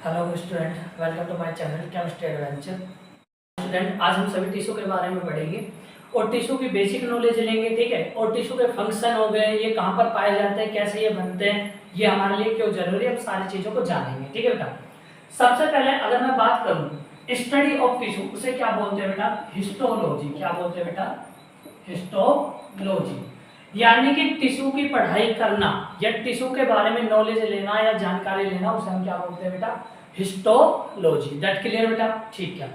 Hello student, welcome to my channel chemistry adventure. Student, आज हम सभी टिश्यू के बारे में पढ़ेंगे और टिश्यू की बेसिक नॉलेज लेंगे, ठीक है। और टिश्यू के फंक्शन हो गए, ये कहाँ पर पाए जाते हैं, कैसे ये बनते हैं, ये हमारे लिए क्यों जरूरी है, अब सारी चीज़ों को जानेंगे, ठीक है बेटा। सबसे पहले अगर मैं बात करूँ स्टडी ऑफ टिश्यू, उसे क्या बोलते हैं बेटा? हिस्टोलॉजी। क्या बोलते हैं बेटा? हिस्टोलॉजी। यानी कि टिश्यू की पढ़ाई करना या टिश्यू के बारे में नॉलेज लेना या जानकारी लेना, उसे हम क्या बोलते हैं बेटा? हिस्टोलॉजी। दैट क्लियर बेटा? ठीक है।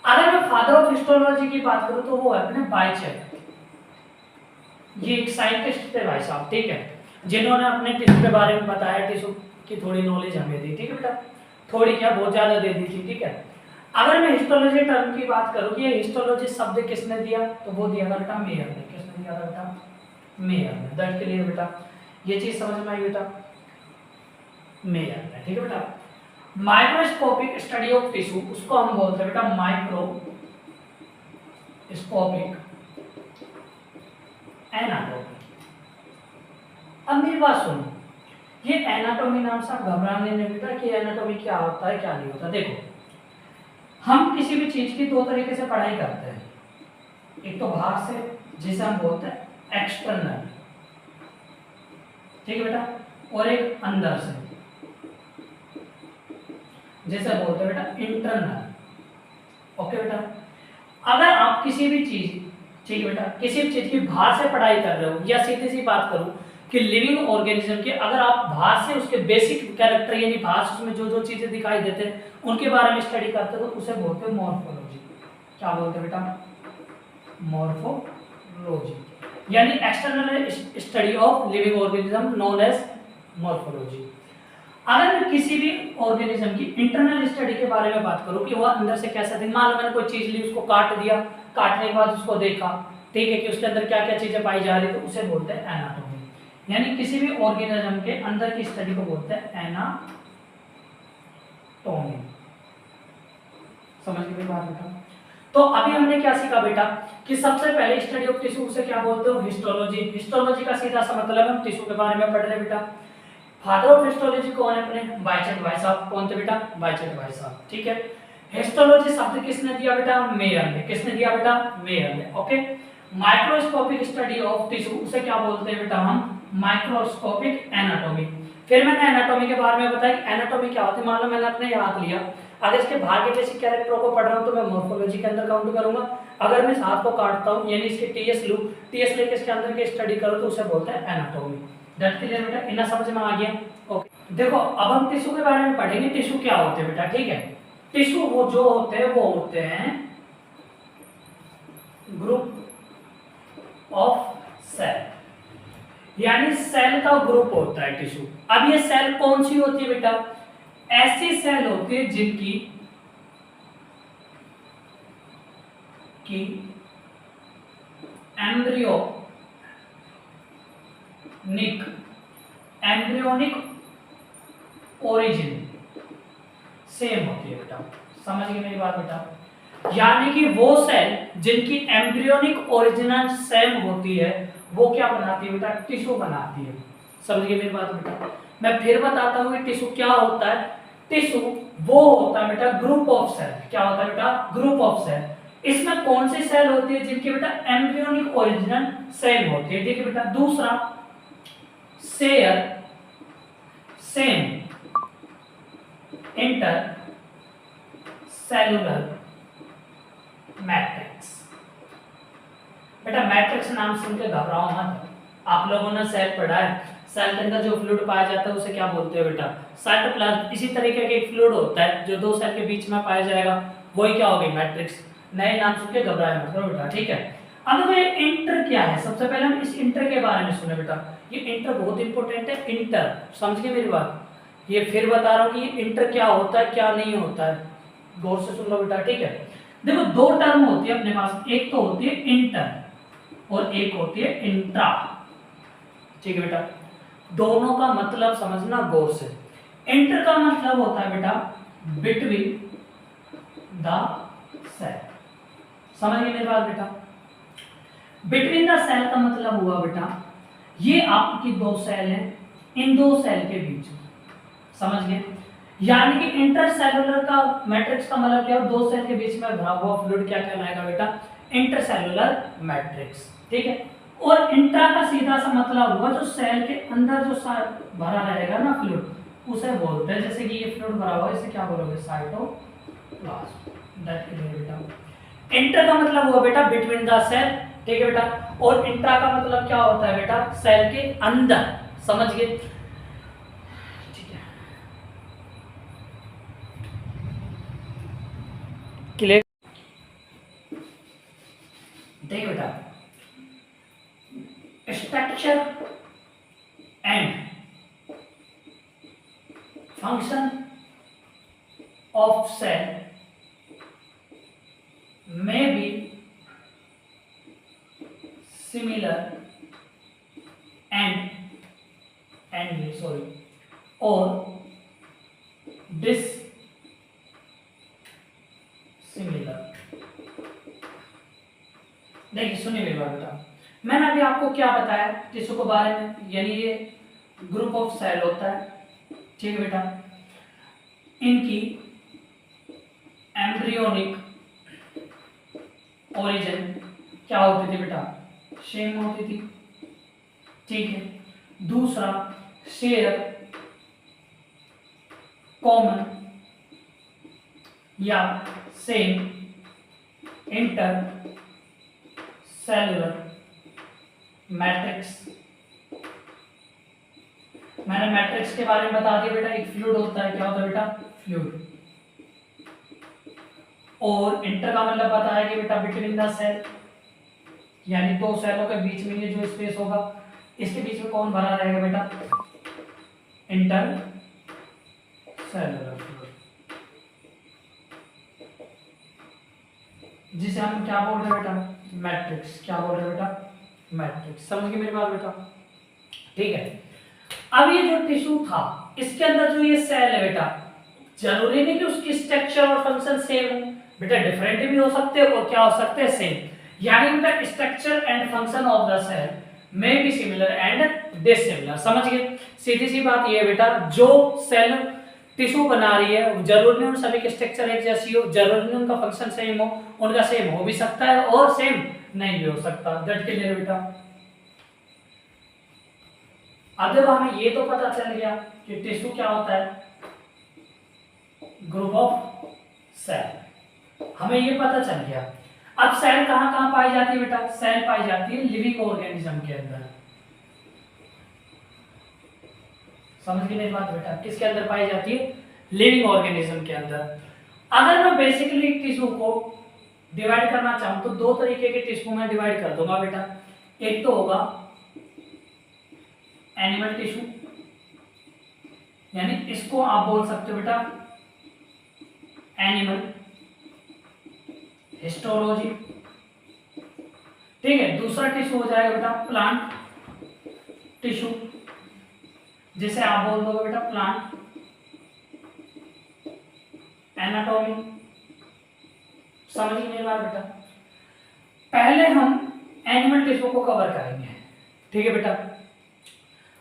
अगर मैं फादर ऑफ हिस्टोलॉजी की बात करूं तो वो है अपने बाइचेट। ये एक साइंटिस्ट थे भाई साहब, ठीक है, जिन्होंने अपने टिश्यू के बारे में बताया, टिश्यू की थोड़ी नॉलेज हमें दी, ठीक है बेटा। थोड़ी क्या, बहुत ज्यादा दे दी थी, ठीक है। अगर मैं हिस्टोलॉजी टर्म की बात करूं कि ये हिस्टोलॉजी शब्द किसने दिया, तो वो दिया था बेटा मेयर ने। किसने दिया था बेटा? मेयर ने। दैट क्लियर बेटा? ये चीज समझ में आई बेटा? मेयर ने, ठीक है बेटा। माइक्रोस्कोपिक स्टडी ऑफ टिश्यू, उसको हम बोलते हैं बेटा माइक्रोस्कोपिक एनाटॉमी। अब मेरी बात सुनो, ये एनाटॉमी नाम से आप घबराने नहीं बेटा कि एनाटॉमी क्या होता है क्या नहीं होता। देखो, हम किसी भी चीज की दो तरीके से पढ़ाई करते हैं। एक तो बाहर से, जिसे हम बोलते हैं एक्सटर्नल, ठीक है बेटा, और एक अंदर से, जैसे बोलते हैं बेटा इंटरनल। ओके बेटा। अगर आप किसी भी चीज, ठीक है बेटा, किसी भी चीज की बाहर से पढ़ाई कर रहे हो, या सीधी सी बात करूं कि लिविंग ऑर्गेनिज्म के अगर आप बाहर से उसके बेसिक कैरेक्टर यानी बाहर से उसमें जो जो चीजें दिखाई देते हैं उनके बारे में स्टडी करते हो, तो उसे बोलते हैं मॉर्फोलॉजी। क्या बोलते हैं बेटा? मॉर्फोलॉजी, यानी external study of living organism known as morphology. अगर मैं किसी भी ऑर्गेनिज्म की इंटरनल स्टडी के बारे में बात करूं कि वह अंदर से कैसा है, मान लो मैंने कोई चीज ली, उसको काट दिया, काटने के बाद उसको देखा, ठीक है, कि उसके अंदर क्या क्या चीजें पाई जा रही है, तो उसे बोलते हैं एनाटॉमी। यानी किसी भी ऑर्गेनिज्म के अंदर की स्टडी को बोलते हैं एनाटॉमी। समझ गए बात बेटा? तो अभी हमने क्या सीखा बेटा कि सबसे पहले स्टडी ऑफ टिश्यू उसे क्या बोलते हो? हिस्टोलॉजी। हिस्टोलॉजी का सीधा सा मतलब हम टिश्यू के बारे में पढ़ रहे हैं बेटा। फादर ऑफ हिस्टोलॉजी कौन है? अपने बाइचेट भाई साहब। कौन थे बेटा? बाइचेट भाई साहब, ठीक है। हिस्टोलॉजी शब्द किसने दिया बेटा? मेयर ने। किसने दिया बेटा? मेयर ने। Okay. Microscopic study of tissue, उसे क्या बोलते हैं बेटा हम? Microscopic anatomy. फिर मैंने एनाटॉमी के बारे में बताया कि एनाटॉमी क्या होती है। मान लो मैंने अपने हाथ लिया, अगर इसके बाहर के बेसिक कैरेक्टरों को पढ़ रहा हूं तो मैं मॉर्फोलॉजी के अंदर काउंट करूंगा। अगर मैं इस हाथ को काटता हूं यानी इसके टीएस लूं, टीएस लेके इसके अंदर की स्टडी करूं तो उसे बोलते हैं एनाटॉमी। दैट क्लियर बेटा? इतना समझ में आ गया? ओके। देखो, अब हम टिश्यू के बारे में पढ़ेंगे। टिश्यू क्या होते हैं बेटा, ठीक है। टिश्यू वो जो होते हैं वो होते हैं ग्रुप ऑफ सेल, यानी सेल का ग्रुप होता है टिश्यू। अब ये सेल कौन सी होती है बेटा? ऐसी सेल होती है जिनकी की एम्ब्रियोनिक ओरिजिन सेम होती है बेटा। समझ गए मेरी बात बेटा? यानी कि वो सेल जिनकी एम्ब्रियोनिक ओरिजिनल सेम होती है वो क्या बनाती है बेटा? टिश्यू बनाती है। समझ गए मेरी बात बेटा? मैं फिर बताता हूं कि टिश्यू क्या होता है। टिश्यू वो होता है बेटा ग्रुप ऑफ सेल। क्या होता है बेटा? Group of cell. इसमें कौन सी सेल होती है? जिनकी बेटा एम्ब्रियोनिक ओरिजिनल सेम होती है, ठीक है बेटा। दूसरा, share same inter cellular matrix. बेटा मैट्रिक्स नाम सुन के घबराओ मत। आप लोगों ने सेल पढ़ा है, सेल के अंदर जो फ्लूइड पाया जाता है उसे क्या बोलते हैं बेटा? साइटोप्लाज्म। इसी तरीके का एक फ्लूइड होता है जो दो सेल के बीच में पाया जाएगा, वही क्या होगी? मैट्रिक्स। नए नाम सुन के घबराए मत करो बेटा, ठीक है। अब ये इंटर क्या है? सबसे पहले हम इस इंटर के बारे में सुने बेटा। ये इंटर बहुत इंपॉर्टेंट है। इंटर, समझ गए मेरी बात? ये फिर बता रहा हूँ कि इंटर क्या होता है क्या नहीं होता है, गौर से सुन लो बेटा, ठीक है। देखो, दो टर्म होती है अपने पास, एक तो होती है इंटर और एक होती है इंट्रा, ठीक है बेटा। दोनों का मतलब समझना गौर से। इंटर का मतलब होता है बेटा बिटवीन द सेल। समझ गए मेरी बात बेटा? बिटवीन द सेल का मतलब हुआ बेटा ये आपकी दो सेल हैं, इन दो सेल के बीच, समझ गए? यानी कि इंटरसेलुलर का मैट्रिक्स का मतलब क्या है, दो सेल के बीच में भरा हुआ फ्लूइड क्या कहलाएगा बेटा, इंटरसेलुलर मैट्रिक्स। ठीक है, और इंट्रा का सीधा सा मतलब हुआ जो सेल के अंदर जो भरा रहेगा ना फ्लूइड, उसे बोलते हैं, जैसे कि ये फ्लूइड भरा हुआ है इसे क्या बोलोगे, साइटोप्लाज्म। दैट क्लियर बेटा। इंटर का मतलब हुआ बेटा बिटवीन द सेल, ठीक है बेटा, और इंट्रा का मतलब क्या होता है बेटा, सेल के अंदर, समझ गए। क्लियर, देखिए बेटा, structure and function of cell may be similar and or dissimilar। देखिए सुनिए मेरी बात बेटा, मैंने अभी आपको क्या बताया टिश्यू के बारे में, यानी ये ग्रुप ऑफ सेल होता है, ठीक है बेटा, इनकी एम्ब्रियोनिक ओरिजिन क्या होती थी बेटा, सेम होती थी, ठीक है। दूसरा, शेयर कॉमन या सेम इंटर सेलुलर मैट्रिक्स। मैंने मैट्रिक्स के बारे में बता दिया बेटा, एक फ्लूइड होता है, क्या होता है बेटा, फ्लूइड। और इंटर का मतलब बताया कि बेटा बिटवीन द सेल, यानी दो सेलों के बीच में ये जो स्पेस होगा, इसके बीच में कौन भरा रहेगा बेटा, इंटर सेलुलर फ्लूइड, जिसे हम क्या बोल रहे हैं बेटा, मैट्रिक्स। क्या बोल रहे हैं बेटा, मैट्रिक्स। समझ गए मेरी बात बेटा, ठीक है। अब ये जो टिश्यू था, इसके अंदर जो ये सेल है बेटा, जरूरी नहीं कि उसकी स्ट्रक्चर और फंक्शन सेम हो बेटा, डिफरेंट भी हो सकते हैं और क्या हो सकते हैं, सेम। यानी बेटा structure and function of the cell may be similar and dissimilar. समझ गए, सीधी सी बात ये है बेटा, जो सेल टिश्यू बना रही है जरूर नहीं उन सभी की स्ट्रक्चर एक जैसी हो, जरूर नहीं उनका फंक्शन सेम हो, उनका सेम हो भी सकता है और सेम नहीं भी हो सकता। दैट क्लियर बेटा। अब जब हमें ये तो पता चल गया कि टिश्यू क्या होता है, ग्रुप ऑफ सेल, हमें ये पता चल गया। अब सेल कहां कहां पाई जाती है बेटा, सेल पाई जाती है लिविंग ऑर्गेनिज्म के अंदर। समझ गए मेरी बात बेटा, किसके अंदर पाई जाती है, लिविंग ऑर्गेनिज्म के अंदर। अगर मैं बेसिकली टिश्यू को डिवाइड करना चाहूं तो दो तरीके के टिश्यू में डिवाइड कर दूंगा बेटा। एक तो होगा एनिमल टिश्यू, यानी इसको आप बोल सकते हो बेटा एनिमल हिस्टोलॉजी, ठीक है। दूसरा टिश्यू हो जाएगा बेटा प्लांट टिश्यू, जिसे आप बोल दोगे बेटा प्लांट एनाटॉमी। समझिए मेरी बात बेटा, पहले हम एनिमल टिश्यू को कवर करेंगे, ठीक है बेटा।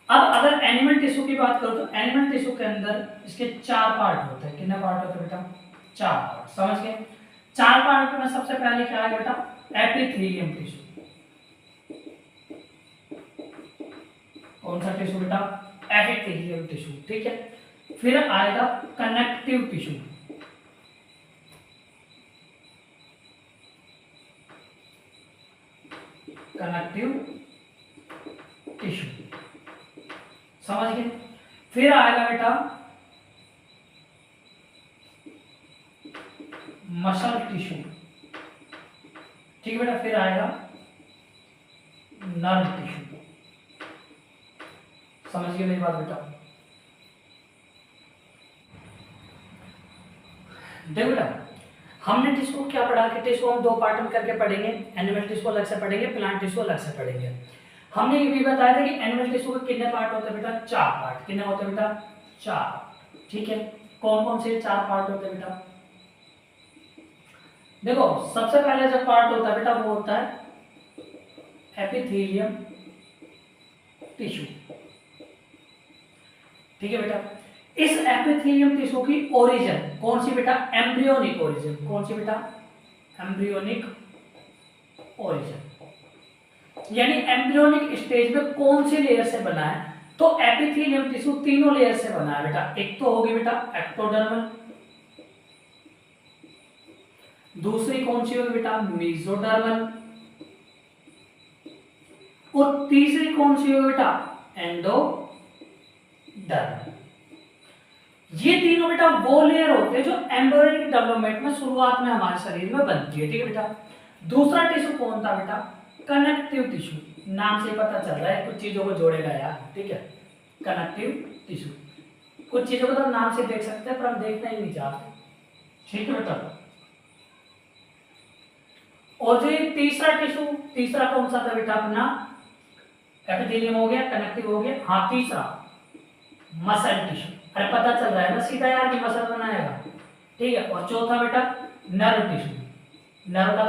अब अगर एनिमल टिश्यू की बात करो तो एनिमल टिश्यू के अंदर इसके चार पार्ट होते हैं। कितने पार्ट होते हैं बेटा, चार पार्ट। समझ गए, चार पार्ट में सबसे पहले क्या है बेटा, एपिथेलियम टिश्यू। कौन सा टिश्यू बेटा, एपिथेलियम टिश्यू, ठीक है। फिर आएगा कनेक्टिव टिश्यू, कनेक्टिव टिश्यू, समझ गए। फिर आएगा बेटा मसल टिश्यू, ठीक है बेटा। फिर आएगा नर्व टिश्यू। समझ गए मेरी बात बेटा। देखो बेटा, हमने टिश्यू को क्या पढ़ा कि टिश्यू हम दो पार्ट में करके पढ़ेंगे, एनिमल टिश्यू अलग से पढ़ेंगे, प्लांट टिश्यू अलग से पढ़ेंगे। हमने ये भी बताया था कि एनिमल टिश्यू के कितने पार्ट होते हैं बेटा, चार पार्ट। कितने होते हैं बेटा, चार, ठीक है। कौन कौन से चार पार्ट होते हैं बेटा, देखो सबसे पहले जो पार्ट होता है बेटा वो होता है एपिथेलियम टिश्यू, ठीक है बेटा। इस एपिथेलियम टिश्यू की ओरिजिन कौन सी बेटा? Embryonic origin. कौन सी बेटा? Embryonic origin. यानी एम्ब्रियोनिक स्टेज में कौन सी लेयर से बना है? तो एपिथेलियम टिश्यू तीनों लेयर से बना है बेटा। एक तो होगी बेटा एक्टोडर्मल, दूसरी कौन सी होगी बेटा? मेसोडर्मल, और तीसरी कौन सी होगी बेटा? एंडोडर्मल। ये तीनों बेटा वो लेयर होते हैं जो एम्ब्रियोनिक डेवलपमेंट में शुरुआत में हमारे शरीर में बनती है। ठीक है बेटा। दूसरा टिश्यू कौन था बेटा? Connective tissue. नाम से पता चल रहा है कुछ चीजों को जोड़ेगा यार। ठीक है, कनेक्टिव टिश्यू। कुछ चीजों को तो नाम से देख सकते हैं पर हम देखना ही नहीं चाहते। ठीक है बेटा। और जो ये तीसरा टिश्यू, तीसरा कौन सा था बेटा? अपना एपिथेलियम हो गया, कनेक्टिव हो गया। हाँ, तीसरा मसल टिश्यू। अरे पता चल रहा है ना सीधा यार कि मसल बनाएगा। ठीक है। और चौथा बेटा नर्व टिश्यू। नर्व का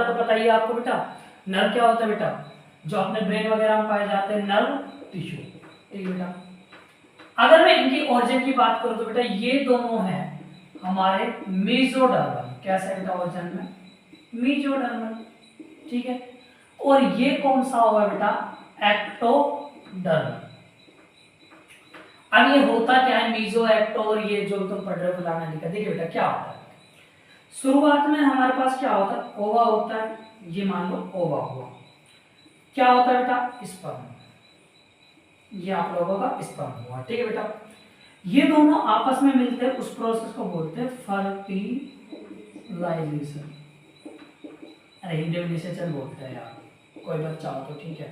तो पता ही है आपको बेटा। नर्व क्या होता है बेटा? जो अपने ब्रेन वगैरह में पाए जाते हैं, नर्व टिश्यू। ठीक है बेटा। अगर मैं इनकी ओरिजिन की बात करूं तो बेटा ये दोनों हैं हमारे मेसोडर्मल। कैसा है बेटा ओरिजिन में? मेसोडर्मल। ठीक है। और ये कौन सा होगा बेटा? एक्टोडर्मल। अब ये होता क्या है मेसो एक्टो और ये जो तुम पढ़ रहे हो फलाना लिखा, देखिए बेटा क्या होता है। शुरुआत में हमारे पास क्या होता है? ओवा होता है। ये मान लो ओवा हुआ। क्या होता है बेटा? स्पर्म। ये आप लोगों का स्पर्म हुआ। ठीक है बेटा। ये दोनों आपस में मिलते हैं, उस प्रोसेस को बोलते हैं फर्टिलाइजेशन। अरे हिंदी में निषेचन बोलते हैं यार, कोई बच्चा हो तो ठीक है।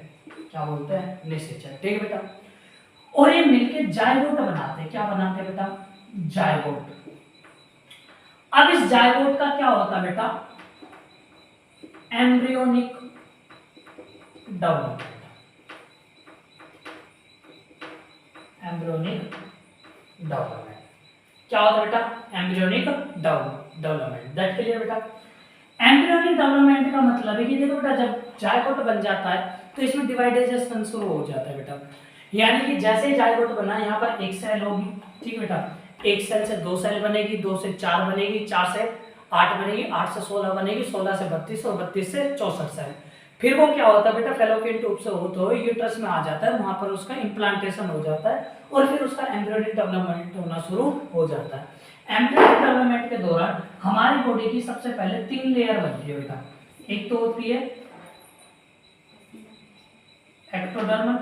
क्या बोलते हैं? निषेचन। ठीक है बेटा। और ये मिलके जायगोट बनाते हैं। क्या बनाते हैं बेटा? जायगोट। अब इस जायगोट का क्या होता है बेटा? Embryonic development. एम्ब्रियोनिक डेवलपमेंट क्या होता है बेटा? Embryonic development. दैट क्लियर बेटा? एम्ब्रियोनिक डेवलपमेंट का मतलब है कि देखो बेटा जब जायगोट बन जाता है तो इसमें डिवाइडेशन शुरू हो जाता है बेटा। यानी कि जैसे जायगोट बना, यहाँ पर एक सेल होगी। ठीक है बेटा। एक सेल से दो सेल बनेगी, दो से चार बनेगी, चार से आठ बनेगी, आठ से 16 बनेगी, 16 से 32 और 32 से 64 सेल। फिर वो क्या होता है बेटा? फैलोपियन ट्यूब से होते हुए यूट्रस में आ जाता है, वहां पर उसका इम्प्लांटेशन हो जाता है और फिर उसका एम्ब्रियोनिक डेवलपमेंट होना शुरू हो जाता है। एम्ब्रियोनिक डेवलपमेंट के दौरान हमारी बॉडी की सबसे पहले 3 लेयर बनती है बेटा। एक तो होती है एक्टोडर्मल,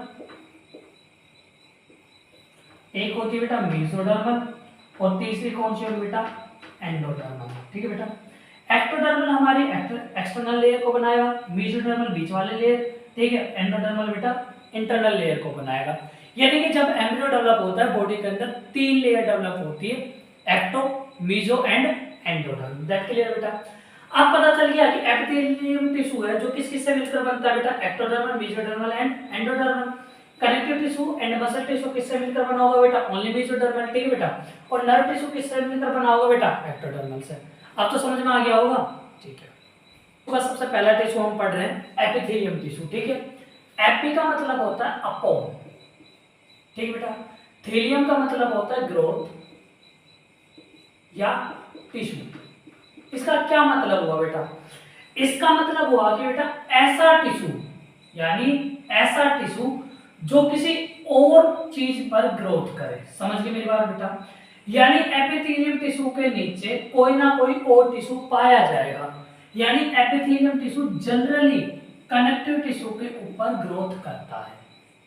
एक होती है बेटा मेसोडर्मल और तीसरी कौन सी होगी बेटा? एंडोडर्मल। ठीक है बेटा। एक्टोडर्मल हमारी एक्सटर्नल लेयर को बनाएगा, मेसोडर्मल बीच वाले लेयर, ठीक है, एंडोडर्मल बेटा इंटरनल लेयर को बनाएगा। यानी कि जब एम्ब्रियो डेवलप होता है बॉडी के अंदर 3 लेयर डेवलप होती है, ecto, meso and endodermal. That clear बेटा? अब पता चल गया कि एपिथेलियम टिश्यू है जो किस किस से मिलकर बनता है बेटा? Ectodermal, mesodermal and endodermal. Connective tissue and muscle tissue किससे मिलकर बना होगा बेटा? Only mesodermal. ठीक है बेटा। और नर्व टिश्यू किससे मिलकर बना होगा बेटा? एक्टोडर्मल से। अब तो समझ में आ गया होगा। ठीक है। तो बस सबसे पहला टिश्यू हम पढ़ रहे हैं एपिथेलियम टिश्यू। ठीक है। एपी का मतलब होता है अपॉन, ठीक है बेटा। थेलियम का मतलब होता है ग्रोथ या टिश्यू। इसका क्या मतलब हुआ बेटा? इसका मतलब हुआ कि बेटा ऐसा टिश्यू, यानी ऐसा टिश्यू जो किसी और चीज पर ग्रोथ करे। समझ गए मेरी बात बेटा? यानी एपिथेलियम टिश्यू के नीचे कोई ना कोई और टिश्यू पाया जाएगा। यानी epithelium tissue generally connective tissue के ऊपर ग्रोथ करता है।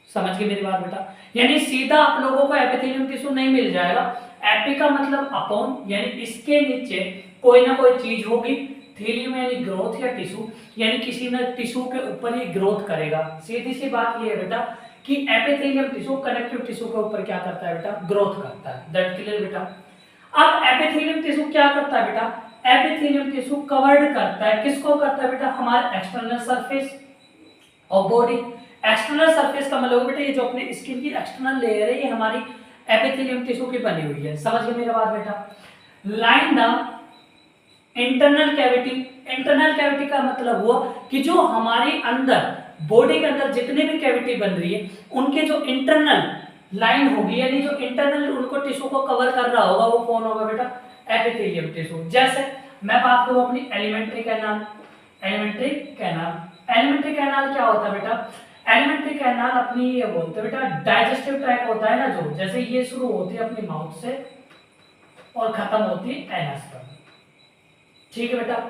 समझ गए मेरी बात बेटा? यानी सीधा आप लोगों को एपिथेलियम टिश्यू नहीं मिल जाएगा। एपी का मतलब अपॉन, यानी इसके नीचे कोई ना कोई चीज होगी। थेलियम यानी ग्रोथ या टिश्यू, यानी किसी न टिश्यू के ऊपर ही ग्रोथ करेगा। सीधी सी बात ये है बेटा कि एपिथेलियम टिश्यू कनेक्टिव टिश्यू के ऊपर क्या करता है बेटा? ग्रोथ करता है। दैट क्लियर बेटा? अब एपिथेलियम टिश्यू क्या करता है बेटा? एपिथेलियम टिश्यू कवर्ड करता है, किसको करता है बेटा? हमारे external surface of body. External surface का मतलब बेटा ये जो अपने स्किन की एक्सटर्नल लेयर है, ये हमारी एपिथेलियम टिश्यू की बनी हुई है। समझ गए मेरा बात बेटा? Line the internal cavity. Internal cavity का मतलब हुआ कि जो हमारी अंदर बॉडी के अंदर जितने भी कैविटी बन रही है उनके जो इंटरनल लाइन होगी, यानी जो इंटरनल उनको टिश्यू को कवर कर रहा होगा वो कौन होगा बेटा, एपिथेलियम टिश्यू। जैसे मैं बात करूं अपनी alimentary canal, alimentary canal, alimentary canal क्या होता है बेटा, एलिमेंट्री कैनाल अपनी ये बोलते हैं बेटा डाइजेस्टिव ट्रैक होता है ना, जो जैसे ये शुरू होती है अपनी माउथ से और खत्म होती है एनस पर, ठीक है बेटा।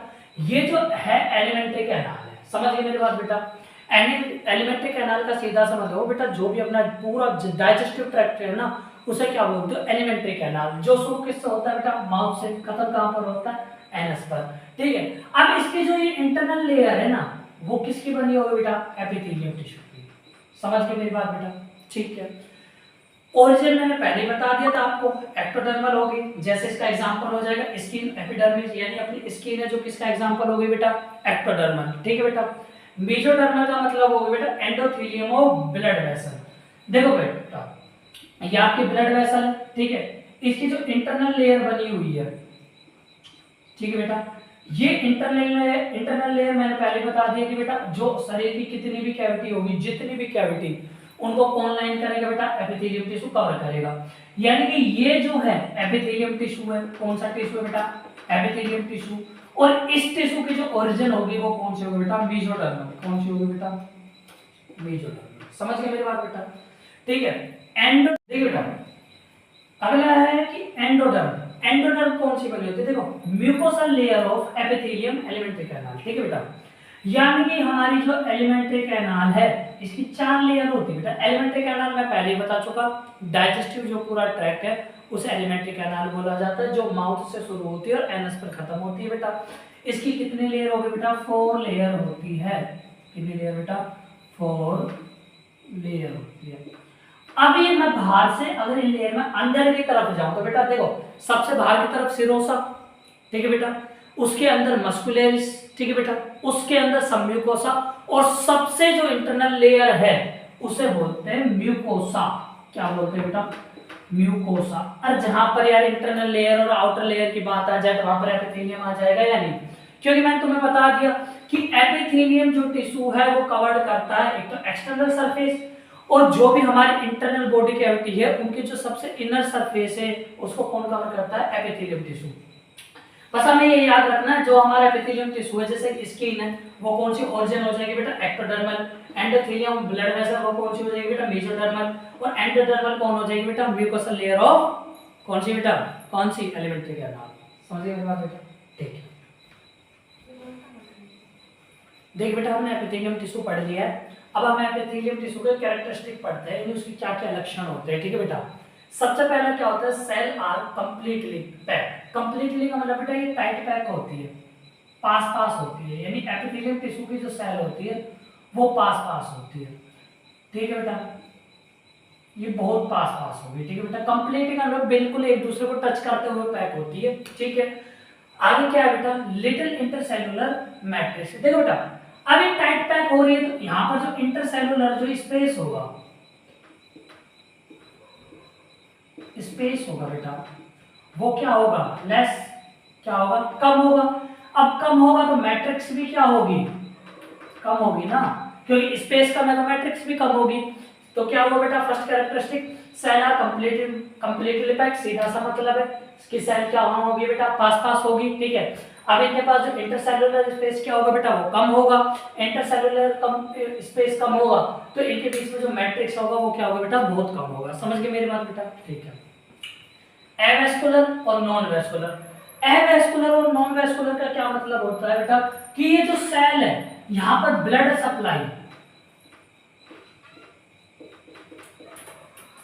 ये जो है एलिमेंट्री कैनाल है, समझ गए मेरी बात बेटा। एलिमेंट्री कैनाल का सीधा सा मतलब बेटा जो भी अपना पूरा डाइजेस्टिव ट्रैक्ट है ना उसे क्या बोलते हो, एलिमेंट्री कैनाल, जो शुरू किससे होता है बेटा, माउथ से, खत्म कहां पर होता है, एनस पर, ठीक है। अब इसकी जो ये इंटरनल लेयर है ना वो किसकी बनी होगी बेटा, एपिथेलियम टिश्यू की, समझ गए मेरी बात बेटा, ठीक है। ओरिजिन मैंने पहले ही बता दिया था आपको, एक्टोडर्मल होगी, जैसे इसका एग्जांपल हो जाएगा स्किन एपिडर्मिस, यानी अपनी स्किन है जो किसका एग्जांपल होगी बेटा, एक्टोडर्मल, ठीक है बेटा। मेसोडर्मल का मतलब होगा बेटा एंडोथेलियम ऑफ ब्लड वेसल। देखो बेटा ये आपकी ब्लड वेसल है, ठीक है, इसकी जो इंटरनल लेयर बनी हुई है, ठीक है बेटा, ये इंटरनल लेयर मैंने पहले बता दिया कि बेटा जो शरीर की कितनी भी कैविटी होगी, जितनी भी कैविटी, उनको कौन लाइन करेगा बेटा, एपिथेलियम टिश्यू कवर करेगा। यानी कि ये जो है एपिथेलियम टिश्यू है, कौन सा टिश्यू है बेटा, एपिथेलियम टिश्यू, और इस टिश्यू की जो ओरिजिन होगी वो कौन सी होगी बेटा, मेसोडर्मल, कौन सी होगी बेटा, मेसोडर्मल, समझ गए मेरी बात बेटा, ठीक है। एंडो, देखिए बेटा अगला है कि एंडोडर्म, एंडोडर्म कौन सी बनी होती है, देखो mucosal layer of epithelium alimentary canal, ठीक है बेटा। यानी कि हमारी जो एलिमेंट्री कैनाल है इसकी 4 लेयर होती है बेटा। एलिमेंट्री कैनाल मैं पहले ही बता चुका, डाइजेस्टिव जो पूरा ट्रैक है उसे एलिमेंट्री कैनाल बोला जाता है, जो माउथ से शुरू होती है और एनस पर खत्म होती है बेटा। इसकी कितनी लेयर होगी बेटा, 4 लेयर होती है, कितनी लेयर बेटा, 4 लेयर होती है। अब ये मैं बाहर से अगर इन लेयर में अंदर की तरफ जाऊं तो बेटा देखो सबसे बाहर की तरफ सिरोसा, ठीक है बेटा, उसके अंदर मस्कुलरिस, ठीक है बेटा, उसके अंदर सबम्यूकोसा, और सबसे जो इंटरनल लेयर है उसे बोलते हैं म्यूकोसा। क्या बोलते हैं बेटा, म्यूकोसा। और जहां पर यार इंटरनल लेयर और आउटर लेयर की बात आ जाए तो वहां पर एपिथेलियम आ जाएगा या नहीं, क्योंकि मैंने तुम्हें बता दिया कि एपिथेलियम जो टिश्यू है वो कवर्ड करता है एक तो एक्सटर्नल सरफेस, और जो भी हमारी इंटरनल बॉडी कैविटी है उनकी जो सबसे इनर सरफेस है उसको कौन कवर करता है, एपिथेलियम टिश्यू। बस हमें ये याद रखना है जो हमारा एपिथेलियम टिश्यू है, जैसे स्किन है वो कौन सी ओरिजिन हो जाएगी बेटा, एक्टोडर्मल, एंडोथेलियम ब्लड वेसल वो कौन सी हो जाएगी बेटा, मेसोडर्मल, और एंडोडर्मल कौन हो जाएगी बेटा, म्यूकोसल लेयर ऑफ कौन सी बेटा, कौन सी, एलिमेंट्री कैनाल। समझिए मेरी बात बेटा, ठीक है। देख बेटा हमने एपिथेलियम टिश्यू पढ़ लिया है, अब हम एपिथेलियम टिश्यू के कैरेक्टरिस्टिक पढ़ते हैं, यानी उसके क्या क्या लक्षण होते हैं, ठीक है बेटा। सबसे पहला क्या होता है, cell are completely pack. Completely का मतलब बेटा ये टाइट पैक होती है, पास पास होती है, यानी एपिथेलियम टिश्यू की जो सेल होती है वो पास पास होती है, ठीक है बेटा, ये बहुत पास पास होगी, ठीक है बेटा। कंप्लीट का मतलब बिल्कुल एक दूसरे को टच करते हुए पैक होती है, ठीक है। आगे क्या है बेटा, लिटिल इंटरसेलुलर मैट्रिक्स। देखो बेटा अब ये टाइट पैक हो रही है तो यहां पर जो इंटरसेलुलर जो स्पेस होगा, स्पेस होगा बेटा वो क्या होगा, लेस, क्या होगा, कम होगा। अब कम होगा तो मैट्रिक्स भी क्या होगी, कम होगी ना, क्योंकि स्पेस कम है तो मैट्रिक्स भी कम होगी। तो क्या होगा बेटा, first characteristic cell are completely packed, सीधा सा मतलब है इसकी सेल क्या होगी बेटा, पास पास होगी, ठीक है। अब इनके पास जो इंटरसेलुलर स्पेस क्या होगा बेटा, वो कम होगा। इंटरसेलुलर कम स्पेस कम होगा तो इनके बीच में जो मैट्रिक्स होगा वो क्या होगा बेटा, बहुत कम होगा। समझ गए मेरी बात बेटा, ठीक है। एवेस्कुलर और नॉन वेस्कुलर, एवेस्कुलर और नॉन वेस्कुलर का क्या मतलब होता है बेटा, कि ये जो सेल है यहां पर ब्लड सप्लाई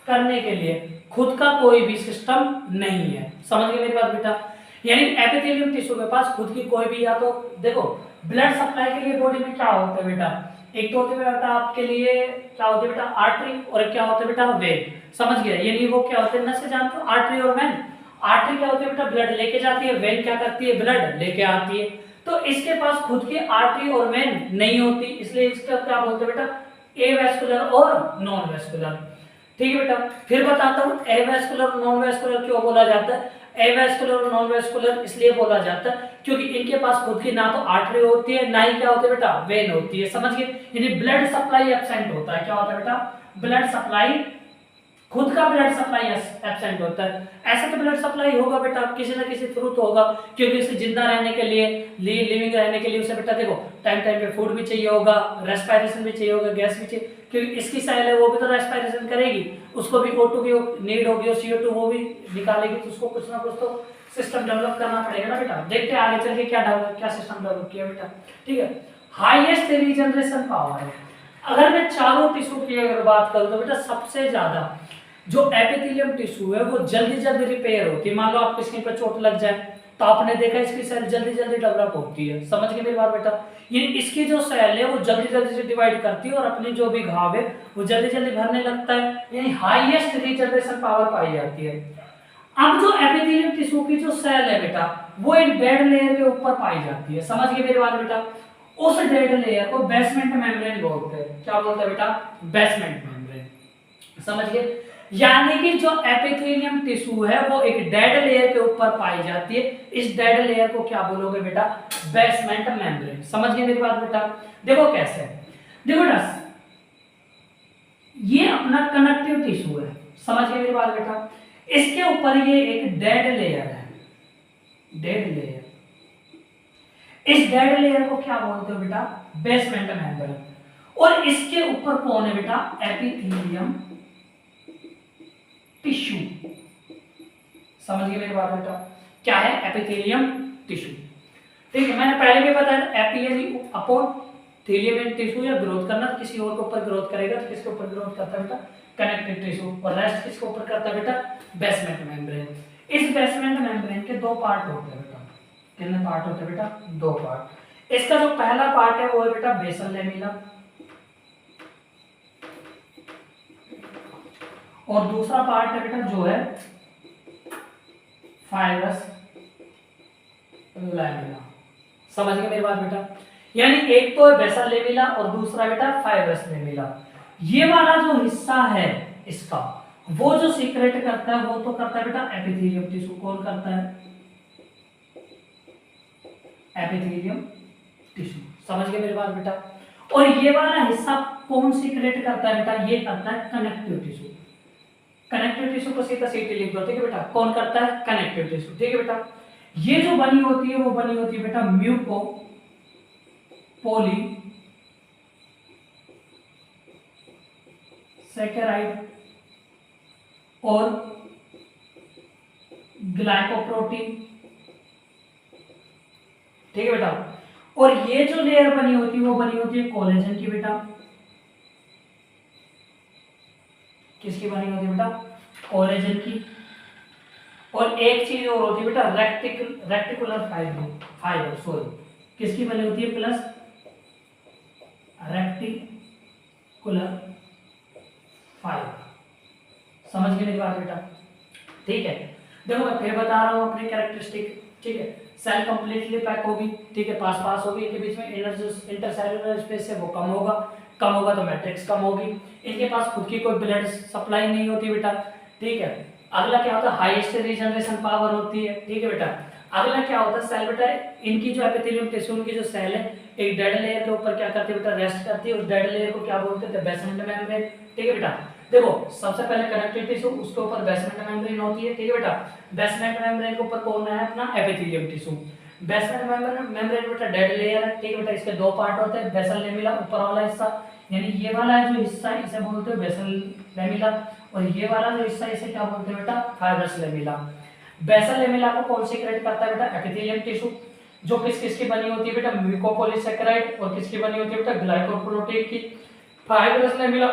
करने के लिए खुद का कोई भी सिस्टम नहीं है। समझ गए मेरी बात बेटा, यानी एपिथेलियम टिश्यू के पास खुद की कोई भी, या तो देखो ब्लड सप्लाई के लिए बॉडी में क्या होता है बेटा, एक तो होते हैं बेटा आपके लिए क्या होते हैं बेटा, आर्टरी, और क्या होते हैं बेटा, वेन। समझ गया, यानी वो क्या होते हैं, नसें जानते हो, आर्टरी और वेन। आर्टरी क्या होती है बेटा, ब्लड लेके जाती है, वेन क्या करती है, ब्लड लेके आती है। तो इसके पास खुद की आर्टरी और वेन नहीं होती, इसलिए इसका क्या बोलते हैं बेटा, एवेस्कुलर और नॉन वेस्कुलर, ठीक है बेटा। फिर बताता हूँ एवेस्कुलर नॉन वेस्कुलर क्यों बोला जाता है। एवेस्कुलर और नॉन वेस्कुलर इसलिए बोला जाता है क्योंकि इनके पास खुद की ना तो आर्टरी होती है ना ही क्या होती है बेटा, वेन होती है। समझ गए, यानी ब्लड सप्लाई एब्सेंट होता है। क्या होता है बेटा, ब्लड सप्लाई खुद का ब्लड सप्लाई एब्सेंट होता है। ऐसा तो ब्लड सप्लाई होगा बेटा किसी ना किसी थ्रू तो होगा, क्योंकि उसे जिंदा रहने के लिए, लिविंग रहने के लिए उसे बेटा देखो टाइम टाइम पे फूड भी चाहिए होगा, रेस्पिरेशन भी चाहिए होगा, गैस भी चाहिए, क्योंकि इसकी सेल है वो भी तो रेस्पिरेशन करेगी, उसको भी O2 की नीड होगी और CO2 वो भी निकालेगी, तो उसको कुछ ना कुछ तो सिस्टम डेवलप करना पड़ेगा ना बेटा। देखते हैं आगे चल के क्या सिस्टम डेवलप किया बेटा। ठीक है, हाईएस्ट रीजनरेशन पावर है। अगर मैं चारों टिश्यू की अगर बात करूं तो बेटा सबसे ज्यादा जो एपिथेलियम टिश्यू है वो जल्दी जल्दी रिपेयर होती है। मान लो आपकी स्किन पर चोट लग जाए तो आपने देखा इसकी सेल जल्दी जल्दी डेवलप होती है। समझ गए मेरी बात बेटा? ये इसकी जो सेल है वो जल्दी जल्दी से डिवाइड करती है और अपने जो भी घाव है वो जल्दी जल्दी भरने लगता है, यानी हाईएस्ट रीजनरेशन पावर पाई जाती है। अब जो एपिथेलियम टिश्यू की जो सेल है बेटा वो एक डेड लेयर के ऊपर पाई जाती है। समझ गए मेरी बात बेटा? उस डेड लेयर को बेसमेंट मेम्ब्रेन बोलते हैं। क्या बोलते हैं बेटा? Basement membrane. समझ गए? यानी कि जो एपिथेलियम टिश्यू है वो एक डेड लेयर के ऊपर पाई जाती है। इस डेड लेयर को क्या बोलोगे बेटा? Basement membrane. समझ गए मेरी बात बेटा? देखो कैसे, देखो बेटा ये अपना कनेक्टिव टिश्यू है। समझ गए मेरी बात बेटा? इसके ऊपर ये एक डेड लेयर है, डेड लेयर। इस डेड लेयर को क्या बोलते हो बेटा? Basement membrane. और इसके ऊपर कौन है बेटा? Epithelium tissue. समझ गए मेरी बात बेटा? क्या है? Epithelium tissue. ठीक है, मैंने पहले भी बताया एपी यानी अपॉन, थेलियम टिश्यू या ग्रोथ करना, किसी और के ऊपर ग्रोथ करेगा तो किसके ऊपर ग्रोथ करता है बेटा? Connective tissue. और रेस्ट किसके ऊपर करता है बेटा? Basement membrane. इस बेसमेंट मेम्ब्रेन के दो पार्ट होते हैं बेटा। कितने पार्ट होते हैं बेटा? दो पार्ट। इसका जो पहला पार्ट है वो है बेटा बेसल लेमिना, और दूसरा पार्ट है बेटा जो है फाइब्रस लेमिना। समझ गए मेरी बात बेटा? यानी एक तो है बेसल लेमिना और दूसरा बेटा फाइब्रस लेमिना। ये वाला जो हिस्सा है इसका वो जो सीक्रेट करता है वो तो करता है बेटा एपिथेलियम टिश्यू। कौन करता है? Epithelium tissue. समझ गए मेरी बात बेटा? और ये वाला हिस्सा कौन सीक्रेट करता है बेटा? ये करता है कनेक्टिव टिश्यू। कनेक्टिव टिश्यू को सीधा सीटी लिख दो। ठीक है बेटा? कौन करता है? Connective tissue. ठीक है बेटा? ये जो बनी होती है वो बनी होती है बेटा म्यूको पॉली सैकेराइड और ग्लाइकोप्रोटीन। ठीक है बेटा? और ये जो लेयर बनी होती है वो बनी होती है कोलेजन की बेटा। किसकी बनी होती है बेटा? कोलेजन की। और एक चीज और होती है बेटा रेक्टिकुलर फाइबर सॉरी, किसकी बनी होती है? Plus reticular fibre. समझ गए मेरी बात बेटा? ठीक है, देखो मैं फिर बता रहा हूं अपने कैरेक्टरिस्टिक। ठीक है, सेल कंप्लीटली पैक होगी। ठीक है, पास पास होगी, इनके बीच में इंटरसेलुलर स्पेस है वो कम होगा तो मैट्रिक्स कम होगी। इनके पास खुद की कोई ब्लड सप्लाई नहीं होती बेटा। ठीक है, अगला क्या होता है? हाईएस्ट रीजनरेशन पावर होती है। ठीक है बेटा? अगला क्या होता है? सेल बेटा इनकी जो एपिथेलियम टिश्यू की जो सेल है एक डेड लेयर के ऊपर क्या करती है बेटा? रेस्ट करती है। उस डेड लेयर को क्या बोलते हैं? Basement membrane. ठीक है बेटा? देखो सबसे पहले कनेक्टिव टिश्यू, उसके ऊपर बेसमेंट मेम्ब्रेन होती है। ठीक है बेटा? बेसमेंट मेम्ब्रेन के ऊपर कौन है? अपना एपिथेलियम टिश्यू। बेसमेंट मेम्ब्रेन बेटा डेड लेयर है। ठीक है बेटा? इसके दो पार्ट होते हैं, बेसल लेमिला ऊपर वाला हिस्सा, यानी ये वाला जो हिस्सा है इसे बोलते हैं बेसल लेमिला, और ये वाला जो हिस्सा इसे क्या बोलते हैं बेटा? Fibrous lamella. बेसल लेमिला को कौन सीक्रेट करता है बेटा? एपिथेलियम टिश्यू, जो किसकी बनी होती है बेटा? म्यूकोपॉलीसैकेराइड, और किसकी बनी होती है बेटा? ग्लाइकोप्रोटीन की। फाइब्रस लेमिला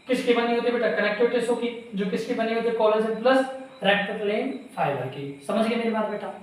किसकी बनी होती है बेटा? कनेक्टिव टिश्यू की, जो किसकी बनी होती है? कोलेजन प्लस रेक्टिकुलर फाइबर की। समझ गए मेरी बात बेटा?